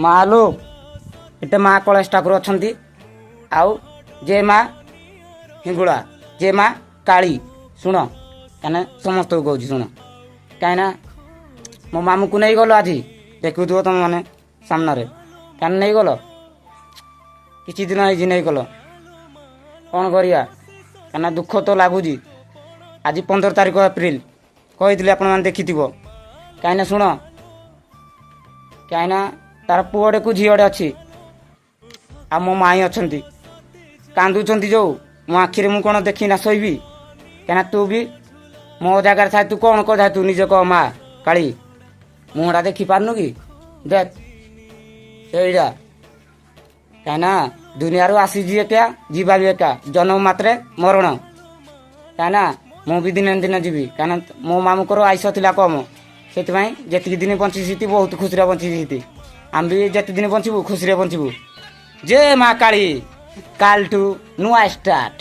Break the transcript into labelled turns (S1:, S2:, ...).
S1: ମା ଲୋ ଏତେ ମା କୈଳାସ ଠାକୁର ଅଛନ୍ତି। ଆଉ ଯେ ମା ହିଙ୍ଗୁଳା ଯେ ମା କାଳୀ ଶୁଣ କାହିଁକିନା ସମସ୍ତଙ୍କୁ କହୁଛି ଶୁଣ କାହିଁକିନା ମୋ ମାମୁଁକୁ ନେଇଗଲ ଆଜି ଦେଖୁଥିବ ତମ ମାନେ ସାମ୍ନାରେ କାହିଁକି ନେଇଗଲ କିଛି ଦିନ ହେଇଛି ନେଇଗଲ କ'ଣ କରିବା କାହିଁକିନା ଦୁଃଖ ତ ଲାଗୁଛି। ଆଜି 15 ତାରିଖ ଏପ୍ରିଲ କହିଥିଲି ଆପଣମାନେ ଦେଖିଥିବ କାହିଁକିନା ଶୁଣ କାହିଁକିନା ତାର ପୁଅଟେକୁ ଝିଅଟେ ଅଛି ଆଉ ମୋ ମାଇଁ ଅଛନ୍ତି କାନ୍ଦୁଛନ୍ତି ଯେଉଁ ମୋ ଆଖିରେ ମୁଁ କ'ଣ ଦେଖିନା ଶୋଇବି କାହିଁକିନା ତୁ ବି ମୋ ଜାଗାରେ ଥାଏ ତୁ କ'ଣ କରିଥାଉ ନିଜ କହ ମା କାଳୀ ମୁହଁଟା ଦେଖିପାରୁନୁ କି ଦେଖ ସେଇଟା କାହିଁକିନା ଦୁନିଆରୁ ଆସିଛି ଏକା ଯିବା ବି ଏକା ଜନ୍ମ ମାତ୍ରେ ମରଣ କାହିଁକିନା ମୁଁ ବି ଦିନେ ଦିନେ ଯିବି କାହିଁକିନା ମୋ ମାମୁଁଙ୍କର ଆୟୁଷ ଥିଲା କମ ସେଥିପାଇଁ ଯେତିକି ଦିନ ବଞ୍ଚିଛି ବହୁତ ଖୁସିରେ ବଞ୍ଚିଛି ଆମେ ବି ଯେତେ ଦିନ ବଞ୍ଚିବୁ ଖୁସିରେ ବଞ୍ଚିବୁ। ଜୟ ମା କାଳୀ କାଲଠୁ ନୂଆ ଷ୍ଟାର୍ଟ।